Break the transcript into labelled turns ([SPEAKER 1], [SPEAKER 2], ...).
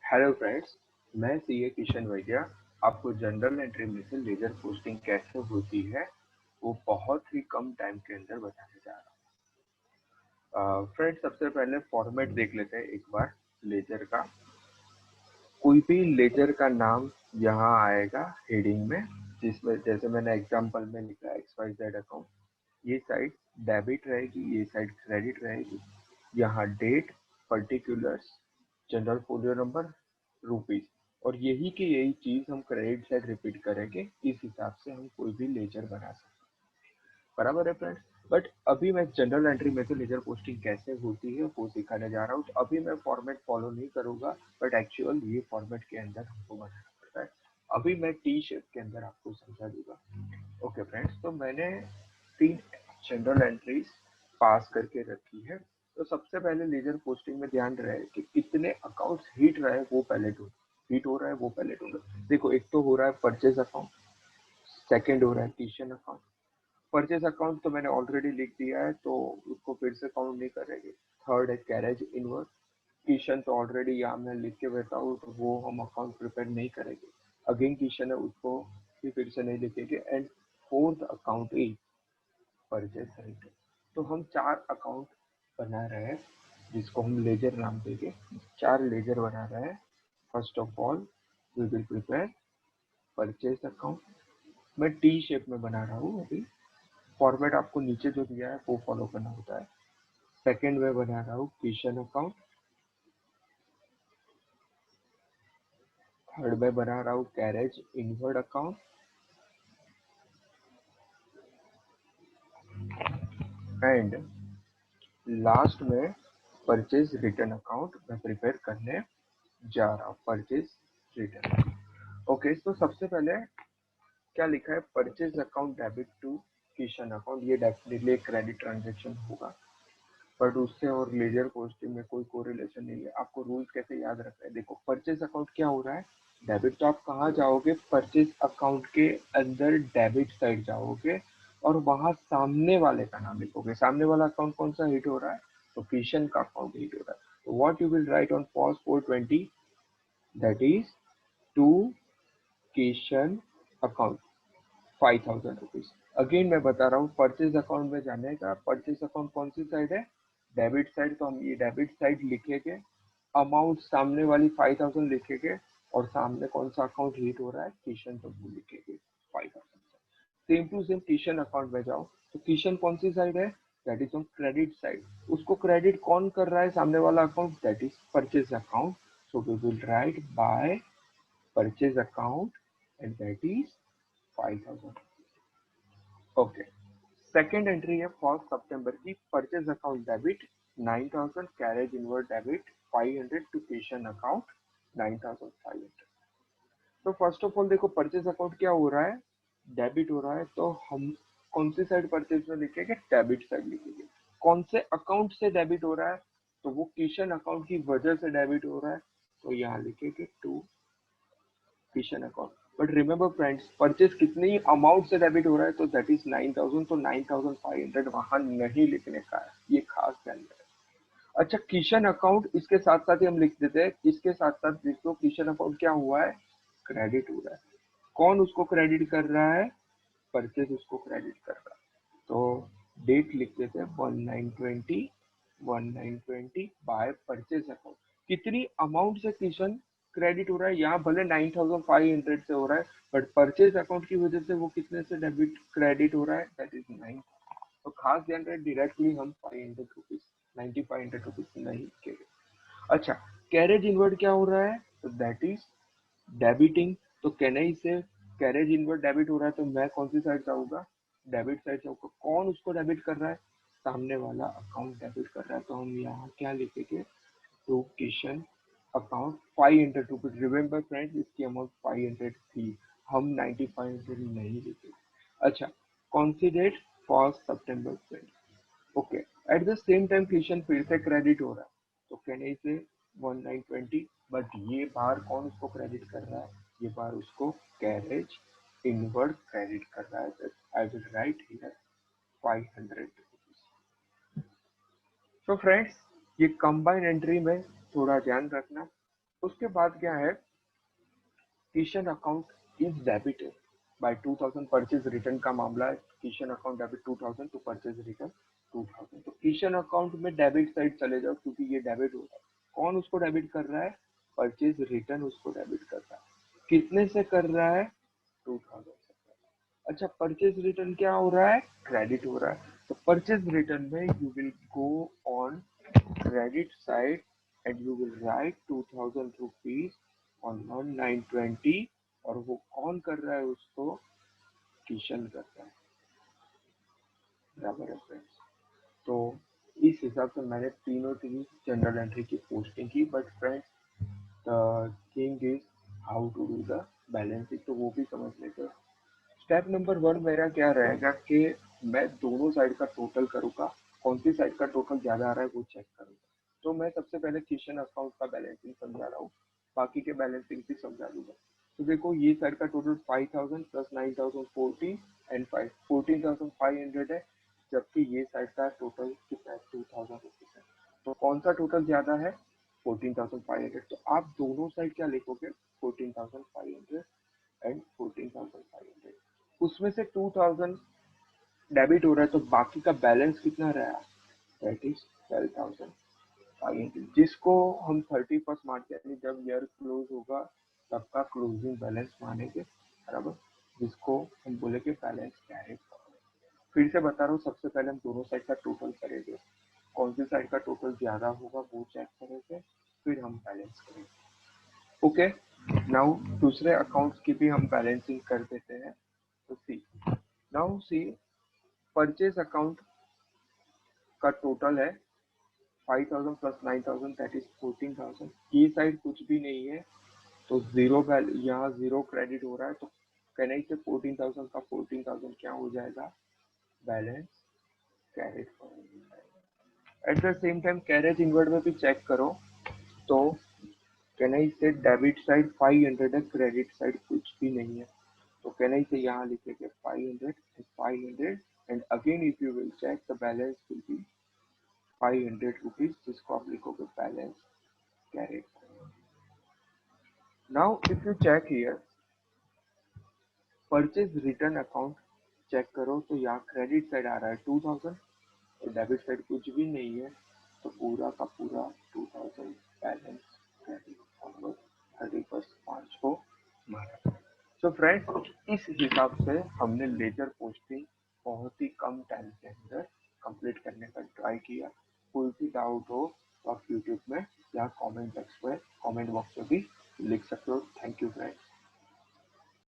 [SPEAKER 1] Hello friends, मैं CA Kishan वैद्य आपको general entry में से लेजर पोस्टिंग कैसे होती है वो बहुत ही कम टाइम के अंदर बताने जा रहा हूँ। फ्रेंड्स, सबसे पहले फॉर्मेट देख लेते हैं एक बार लेजर का। कोई भी लेजर का नाम यहाँ आएगा हेडिंग में, जिसमें जैसे मैंने एग्जांपल में लिखा है XYZ अकाउंट। ये साइड डेबिट रहेगी, ये साइड क्रेडिट रहेगी। यहाँ date, particulars, general folio number, rupees, और यही की यही चीज हम क्रेडिट साइड रिपीट करेंगे। इस हिसाब से हम कोई भी लेजर बना सकते हैं। बराबर है फ्रेंड्स। बट अभी मैं जनरल एंट्री में से लेजर पोस्टिंग कैसे होती है वो सिखाने जा रहा हूँ। तो अभी मैं फॉर्मेट फॉलो नहीं करूंगा, बट एक्चुअल ये फॉर्मेट के अंदर हमको बनाना पड़ता है। अभी मैं टी शेप के अंदर आपको समझा दूंगा। ओके फ्रेंड्स, तो मैंने 3 जनरल एंट्रीज पास करके रखी है। तो सबसे पहले लेजर पोस्टिंग में ध्यान रहे कि कितने अकाउंट्स हिट रहे हैं वो पहले ढूंढ हिट हो रहा है वो पहले ढूंढो। देखो, एक तो हो रहा है परचेज अकाउंट, सेकंड हो रहा है ट्यूशन अकाउंट। परचेज अकाउंट तो मैंने ऑलरेडी लिख दिया है, तो उसको फिर से काउंट नहीं करेंगे। थर्ड है कैरेज इनवर्स। ट्यूशन तो ऑलरेडी यहाँ मैं लिख के बैठा हूँ, तो वो हम अकाउंट प्रिपेयर नहीं करेंगे। अगेन ट्यूशन है, उसको भी फिर से नहीं लिखेंगे। And fourth account is purchase right. तो हम 4 अकाउंट बना रहे हैं, जिसको हम लेजर नाम देंगे। 4 लेजर बना रहे हैं। First of all we will prepare purchase account. मैं टी शेप में बना रहा हूँ अभी। फॉर्मेट आपको नीचे जो दिया है वो फॉलो करना होता है। सेकंड में बना रहा हूँ क्वेश्चन अकाउंट। थर्ड में बना रहा हूँ carriage inward account. And last में परचेज रिटर्न अकाउंट मैं प्रिपेयर करने जा रहा हूँ। Purchase return. ओके, तो सबसे पहले क्या लिखा है, purchase account debit to question account. ये डेफिनेटली क्रेडिट ट्रांजेक्शन होगा, बट उससे और लेजर पोस्टिंग में कोई कोरिलेशन नहीं है। आपको रूल्स कैसे याद रखना है, देखो परचेज अकाउंट क्या हो रहा है, डेबिट। तो आप कहाँ जाओगे, परचेज अकाउंट के अंदर डेबिट साइड जाओगे और वहां सामने वाले का नाम लिखोगे। सामने वाला अकाउंट कौन सा हिट हो रहा है, तो किशन का अकाउंट हिट हो रहा है। तो what you will write on pause 420, that is to Kishan account 5000 rupees. Again मैं बता रहा हूँ, परचेज अकाउंट में जाने का। परचेज अकाउंट कौन सी साइड है, डेबिट साइड। तो हम ये डेबिट साइड लिखेंगे, अमाउंट सामने वाली 5000 लिखेंगे, और सामने कौन सा अकाउंट हिट हो रहा है, किशन, तो वो लिखेंगे 5000। Same to same Kishan account में जाओ, तो किशन कौन सी साइड है, that is on credit side. उसको क्रेडिट कौन कर रहा है, सामने वाला account, that is purchase account. So we will write by purchase account and that is 5000। Okay, second entry है फर्स्ट सितंबर की। Purchase account debit 9000, carriage inward debit 500 to Kishan account 9500। तो फर्स्ट ऑफ ऑल देखो, परचेज अकाउंट क्या हो रहा है, debit हो रहा है। तो हम कौन सी साइड परचेज में लिखेंगे, डेबिट साइड लिखेंगे। कौन से अकाउंट से डेबिट हो रहा है, तो वो किशन अकाउंट की वजह से डेबिट हो रहा है, तो यहाँ लिखेंगे to Kishan account. But remember friends, purchase कितनी अमाउंट से डेबिट हो रहा है, तो दैट इज 9000। तो 9500 वहां नहीं लिखने का है, ये खास ध्यान रखें। अच्छा, किशन अकाउंट इसके साथ साथ ही हम लिख देते हैं। इसके साथ साथ लिख दो, किशन अकाउंट क्या हुआ है, क्रेडिट हो रहा है। कौन उसको क्रेडिट कर रहा है, परचेज उसको क्रेडिट कर रहा है। तो डेट लिख देते हैं 1920 बाय परचेज अकाउंट। कितनी अमाउंट से किशन क्रेडिट हो रहा है, यहाँ भले 9500 से हो रहा है, बट परचेज अकाउंट की वजह से वो कितने से डेबिट क्रेडिट हो रहा है, दैट इज 9। तो खास ध्यान रहे, डायरेक्टली हम 500 रुपीज 9500 नहीं लिखेंगे। अच्छा, कैरेज इनवर्ड क्या हो रहा है, तो दैट इज डेबिटिंग। तो कैनई से कैरेज इनवर्ड डेबिट हो रहा है, तो मैं कौन सी साइड जाऊंगा, डेबिट साइड जाऊंगा। कौन उसको डेबिट कर रहा है, सामने वाला अकाउंट डेबिट कर रहा है। तो हम यहाँ क्या लिखेंगे, to Kishan account 500 rupees. Remember friends, इसकी अमाउंट 500 थी, हम 9500 नहीं लिखे। अच्छा, कौन सी डेट, फर्स्ट सितंबर friends. Okay, at the same time Kishan फिर से क्रेडिट हो रहा है, तो कैन से 1920। बट ये बार कौन उसको क्रेडिट कर रहा है, ये बार उसको कैरेज इनवर्ड क्रेडिट कर रहा है। I will write here 500 rupees. तो फ्रेंड्स, ये कंबाइन एंट्री में थोड़ा ध्यान रखना। उसके बाद क्या है, Kishan account is debited by 2000, purchase return का मामला है, Kishan account debit 2000 to purchase return 2000। तो किशन अकाउंट में डेबिट साइड चले जाओ क्योंकि ये डेबिट हो रहा है। कौन उसको डेबिट कर रहा है, परचेज रिटर्न उसको डेबिट कर रहा है। कितने से कर रहा है, 2000 से कर रहा है। अच्छा, परचेज रिटर्न क्या हो रहा है, क्रेडिट हो रहा है। तो परचेज रिटर्न में you will go on credit side and you will write 2000 rupees on 1920, और वो कौन कर रहा है, उसको किशन कर रहा है, बराबर है फ्रेंड्स। तो इस हिसाब से मैंने तीनों की जनरल एंट्री की पोस्टिंग की। But friends, the thing is how to do the balancing, तो वो भी समझ लेते हैं। स्टेप नंबर 1 मेरा क्या रहेगा कि मैं दोनों साइड का टोटल करूंगा, कौन सी साइड का टोटल ज्यादा आ रहा है वो चेक करूंगा। तो मैं सबसे पहले किशन अकाउंट का बैलेंसिंग समझा रहा हूँ, बाकी के बैलेंसिंग भी समझा दूंगा। तो देखो, ये साइड का टोटल 5000 प्लस 9000 14 एंड 5 14500 है, जबकि ये साइड का टोटल कितना है, 2000 रुपीज है। तो कौन सा टोटल ज्यादा है, 14500। तो आप दोनों साइड क्या लिखोगे, 14500 एंड 14500। उसमें से 2000 डेबिट हो रहा है, तो बाकी का बैलेंस कितना रहा, दैट इज 12500, जिसको हम 31st मार्च यानी जब ईयर क्लोज होगा तब का क्लोजिंग बैलेंस मानेंगे, बराबर, जिसको हम बोलेंगे बैलेंस कैरी। फिर से बता रहा हूँ, सबसे पहले हम दोनों साइड का टोटल करेंगे, कौन सी साइड का टोटल ज्यादा होगा वो चेक करेंगे, फिर हम बैलेंस करेंगे। ओके, नाउ दूसरे अकाउंट्स की भी हम बैलेंसिंग कर देते हैं। तो सी, नाउ सी, परचेज अकाउंट का टोटल है 5000 प्लस 9000 दैट इज 14000। ये साइड कुछ भी नहीं है, तो जीरो यहाँ जीरो क्रेडिट हो रहा है, तो कहने से 14000 का 14000 क्या हो जाएगा, balance carriage. Eight the same time carriage inward में भी चेक करो, तो कैन आई से डेबिट साइड 500 है, क्रेडिट साइड कुछ भी नहीं है। तो कैन आई से यहाँ लिखेंगे 500 500, and again if you will check the balance will be 500 rupees, जिसको आप लिखोगे balance carried. Now if you check here purchase return account, check करो तो यहाँ क्रेडिट साइड आ रहा है 2000, और डेबिट साइड कुछ भी नहीं है, तो पूरा का पूरा 2000 बैलेंस क्रेडिट और 31 मार्च को मारा। तो फ्रेंड्स, इस हिसाब से हमने लेजर पोस्टिंग बहुत ही कम टाइम के अंदर कंप्लीट करने का ट्राई किया। कोई भी डाउट हो तो आप यूट्यूब में या कमेंट बॉक्स में भी लिख सकते हो। Thank you friends.